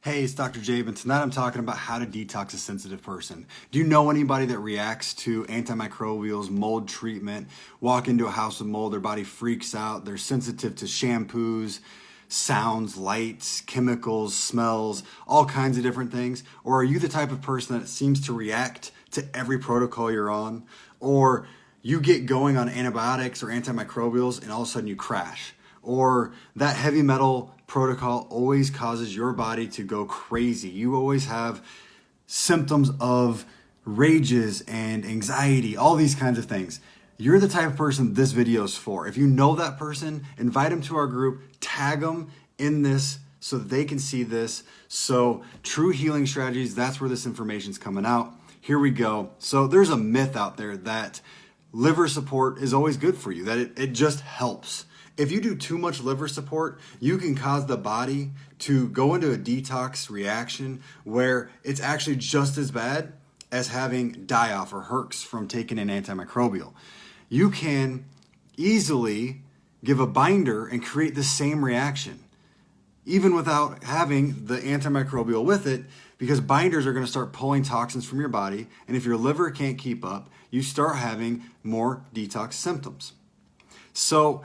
Hey, it's Dr. Jaban. Tonight I'm talking about how to detox a sensitive person. Do you know anybody that reacts to antimicrobials, mold treatment, walk into a house with mold, their body freaks out, they're sensitive to shampoos, sounds, lights, chemicals, smells, all kinds of different things? Or are you the type of person that seems to react to every protocol you're on? Or you get going on antibiotics or antimicrobials and all of a sudden you crash? Or that heavy metal protocol always causes your body to go crazy. You always have symptoms of rages and anxiety, all these kinds of things. You're the type of person this video is for. If you know that person, invite them to our group, tag them in this so that they can see this. So True Healing Strategies, that's where this information is coming out. Here we go. So there's a myth out there that liver support is always good for you, that it just helps. If you do too much liver support, you can cause the body to go into a detox reaction where it's actually just as bad as having die-off or herx from taking an antimicrobial. You can easily give a binder and create the same reaction, even without having the antimicrobial with it, because binders are going to start pulling toxins from your body, and if your liver can't keep up, you start having more detox symptoms. So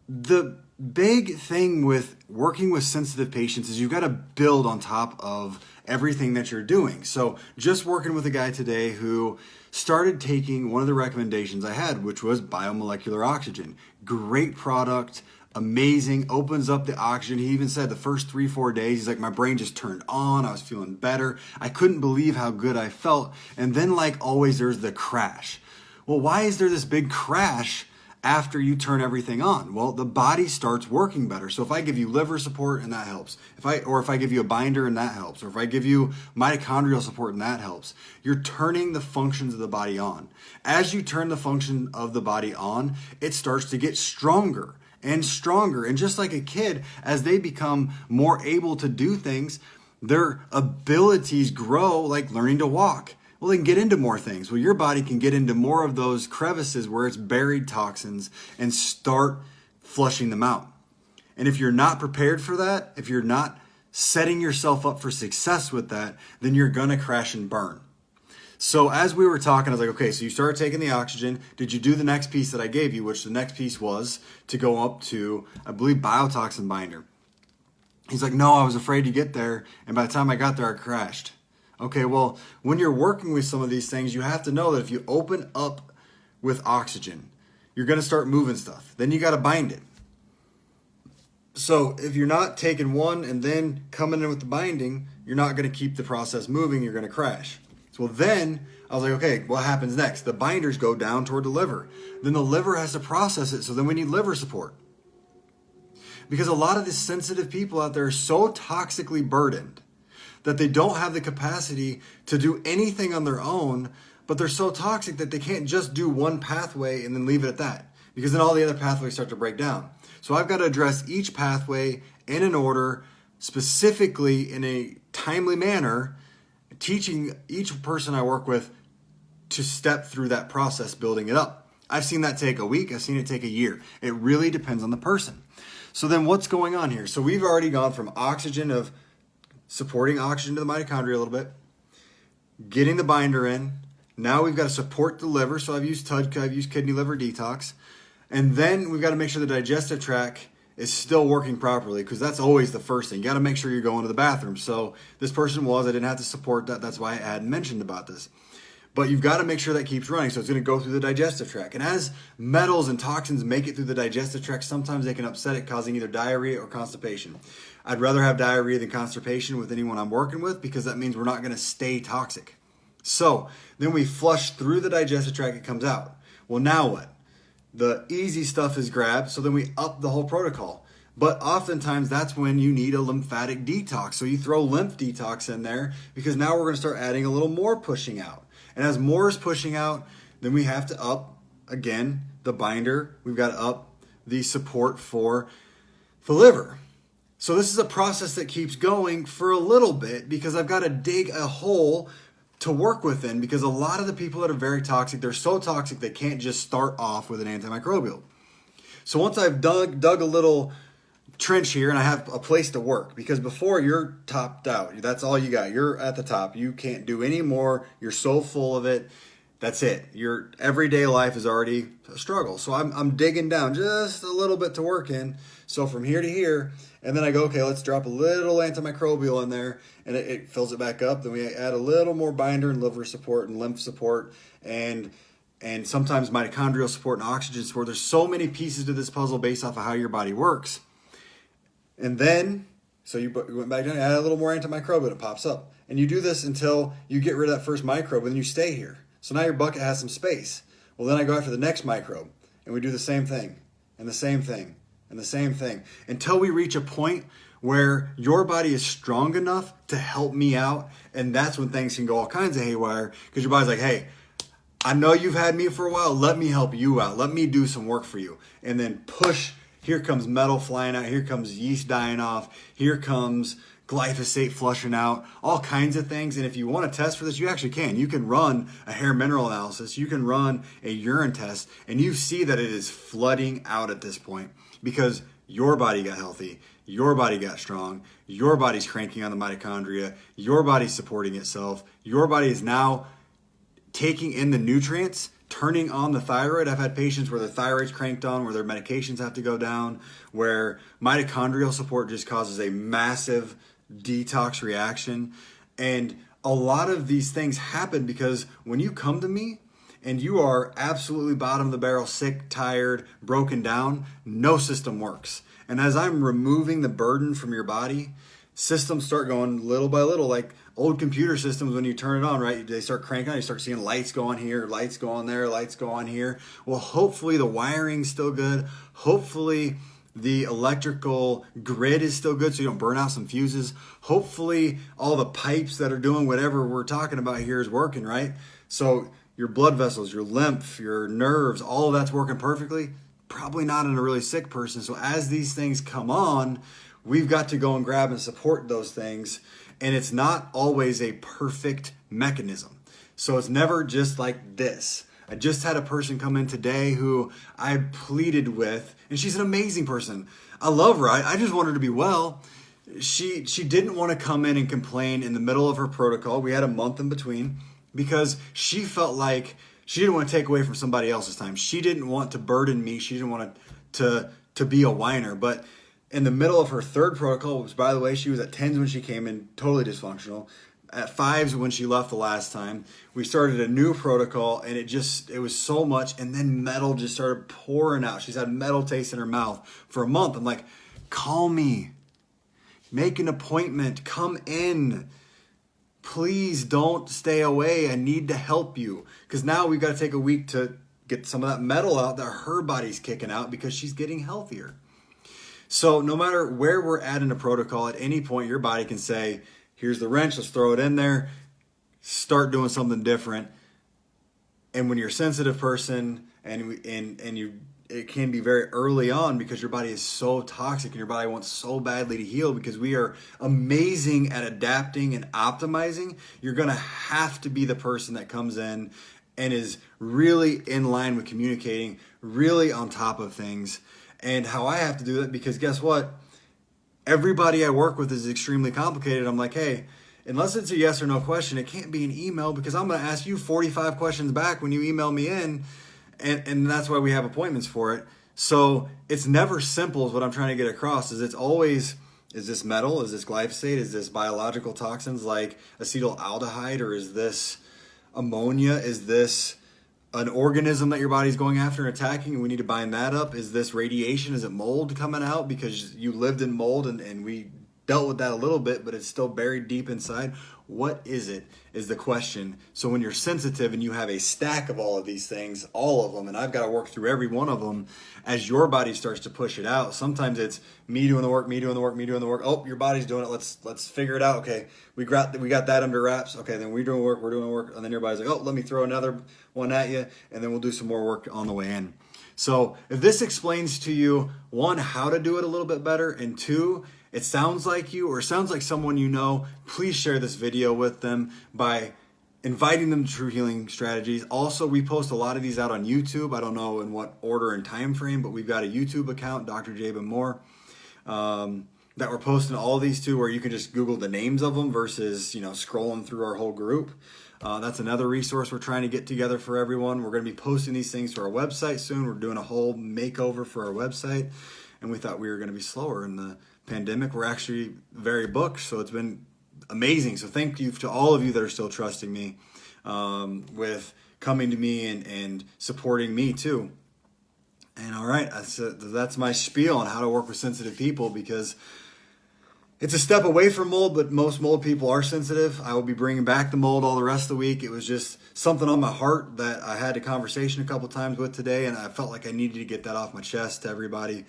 the big thing with working with sensitive patients is you've got to build on top of everything that you're doing. So just working with a guy today who started taking one of the recommendations I had, which was biomolecular oxygen. Great product, amazing, opens up the oxygen. He even said the first 3-4 days, he's like, my brain just turned on. I was feeling better. I couldn't believe how good I felt. And then like always, there's the crash. Well, why is there this big crash after you turn everything on? Well, the body starts working better. So if I give you liver support and that helps, if I give you a binder and that helps, or if I give you mitochondrial support and that helps, you're turning the functions of the body on. As you turn the function of the body on, it starts to get stronger and stronger. And just like a kid, as they become more able to do things, their abilities grow, like learning to walk. Well, they can get into more things. Well, your body can get into more of those crevices where it's buried toxins and start flushing them out. And if you're not prepared for that, if you're not setting yourself up for success with that, then you're going to crash and burn. So as we were talking, I was like, okay, so you started taking the oxygen. Did you do the next piece that I gave you, which the next piece was to go up to, I believe, biotoxin binder? He's like, no, I was afraid to get there. And by the time I got there, I crashed. Okay, well, when you're working with some of these things, you have to know that if you open up with oxygen, you're going to start moving stuff. Then you got to bind it. So if you're not taking one and then coming in with the binding, you're not going to keep the process moving. You're going to crash. So then I was like, okay, what happens next? The binders go down toward the liver. Then the liver has to process it. So then we need liver support. Because a lot of the sensitive people out there are so toxically burdened that they don't have the capacity to do anything on their own, but they're so toxic that they can't just do one pathway and then leave it at that, because then all the other pathways start to break down. So I've got to address each pathway in an order, specifically in a timely manner, teaching each person I work with to step through that process, building it up. I've seen that take a week. I've seen it take a year. It really depends on the person. So then what's going on here? So we've already gone from oxygen of supporting oxygen to the mitochondria a little bit, getting the binder in. Now we've got to support the liver. So I've used TUDCA, I've used kidney liver detox. And then we've got to make sure the digestive tract is still working properly, because that's always the first thing. You got to make sure you're going to the bathroom. So this person I didn't have to support that. That's why I hadn't mentioned about this. But you've got to make sure that keeps running. So it's going to go through the digestive tract. And as metals and toxins make it through the digestive tract, sometimes they can upset it, causing either diarrhea or constipation. I'd rather have diarrhea than constipation with anyone I'm working with, because that means we're not going to stay toxic. So then we flush through the digestive tract, it comes out. Well, now what? The easy stuff is grabbed, so then we up the whole protocol. But oftentimes that's when you need a lymphatic detox. So you throw lymph detox in there, because now we're going to start adding a little more pushing out. And as more is pushing out, then we have to up, again, the binder. We've got to up the support for the liver. So this is a process that keeps going for a little bit, because I've got to dig a hole to work within, because a lot of the people that are very toxic, they're so toxic they can't just start off with an antimicrobial. So once I've dug a little trench here and I have a place to work, because before you're topped out. That's all you got. You're at the top. You can't do any more. You're so full of it. That's it. Your everyday life is already a struggle. So I'm digging down just a little bit to work in. So from here to here, and then I go, okay, let's drop a little antimicrobial in there, and it fills it back up. Then we add a little more binder and liver support and lymph support and sometimes mitochondrial support and oxygen support. There's so many pieces to this puzzle based off of how your body works. And then, so you went back down, add a little more antimicrobial, it pops up. And you do this until you get rid of that first microbe, and then you stay here. So now your bucket has some space. Well, then I go after the next microbe, and we do the same thing, and the same thing, and the same thing, until we reach a point where your body is strong enough to help me out, and that's when things can go all kinds of haywire, because your body's like, hey, I know you've had me for a while, let me help you out, let me do some work for you. And then push, here comes metal flying out, here comes yeast dying off, here comes glyphosate flushing out, all kinds of things. And if you want to test for this, you actually can. You can run a hair mineral analysis, you can run a urine test, and you see that it is flooding out at this point because your body got healthy, your body got strong, your body's cranking on the mitochondria, your body's supporting itself, your body is now taking in the nutrients, turning on the thyroid. I've had patients where their thyroid's cranked on, where their medications have to go down, where mitochondrial support just causes a massive detox reaction. And a lot of these things happen because when you come to me and you are absolutely bottom of the barrel, sick, tired, broken down, no system works. And as I'm removing the burden from your body, systems start going little by little, like old computer systems. When you turn it on, right, they start cranking on, you start seeing lights go on here, lights go on there, lights go on here. Well, hopefully the wiring's still good. Hopefully the electrical grid is still good so you don't burn out some fuses. Hopefully all the pipes that are doing whatever we're talking about here is working, right? So your blood vessels, your lymph, your nerves, all of that's working perfectly. Probably not in a really sick person. So as these things come on, we've got to go and grab and support those things. And it's not always a perfect mechanism. So it's never just like this. I just had a person come in today who I pleaded with, and she's an amazing person. I love her. I just want her to be well. She didn't want to come in and complain in the middle of her protocol. We had a month in between because she felt like she didn't want to take away from somebody else's time. She didn't want to burden me. She didn't want to be a whiner. But in the middle of her third protocol, which, by the way, she was at 10s when she came in, totally dysfunctional. At 5s when she left the last time, we started a new protocol, and it was so much, and then metal just started pouring out. She's had metal taste in her mouth for a month. I'm like, call me. Make an appointment. Come in. Please don't stay away. I need to help you. Because now we've got to take a week to get some of that metal out that her body's kicking out because she's getting healthier. So no matter where we're at in a protocol, at any point your body can say, here's the wrench, let's throw it in there, start doing something different. And when you're a sensitive person it can be very early on because your body is so toxic and your body wants so badly to heal because we are amazing at adapting and optimizing, you're going to have to be the person that comes in and is really in line with communicating, really on top of things. And how I have to do that, because guess what? Everybody I work with is extremely complicated. I'm like, hey, unless it's a yes or no question, it can't be an email because I'm going to ask you 45 questions back when you email me in. And that's why we have appointments for it. So it's never simple is what I'm trying to get across. It's always, is this metal? Is this glyphosate? Is this biological toxins like acetaldehyde? Or is this ammonia? Is this an organism that your body's going after and attacking and we need to bind that up? Is this radiation? Is it mold coming out because you lived in mold and we dealt with that a little bit, but it's still buried deep inside? What is it is the question. So when you're sensitive and you have a stack of all of these things, all of them, and I've got to work through every one of them, as your body starts to push it out, sometimes it's me doing the work, me doing the work, me doing the work. Oh, your body's doing it. Let's figure it out. Okay, we got that under wraps. Okay, then we're doing work, and then your body's like, oh, let me throw another one at you, and then we'll do some more work on the way in. So if this explains to you, one, how to do it a little bit better, and two, it sounds like you or sounds like someone you know, please share this video with them by inviting them to True Healing Strategies. Also, we post a lot of these out on YouTube. I don't know in what order and time frame, but we've got a YouTube account, Dr. Jaban Moore. that we're posting all these to, where you can just Google the names of them versus, scrolling through our whole group. That's another resource we're trying to get together for everyone. We're going to be posting these things to our website soon. We're doing a whole makeover for our website, and we thought we were going to be slower in the pandemic. We're actually very booked, so it's been amazing. So thank you to all of you that are still trusting me with coming to me and supporting me too. And all right, that's my spiel on how to work with sensitive people, because it's a step away from mold, but most mold people are sensitive. I will be bringing back the mold all the rest of the week. It was just something on my heart that I had a conversation a couple times with today, and I felt like I needed to get that off my chest to everybody.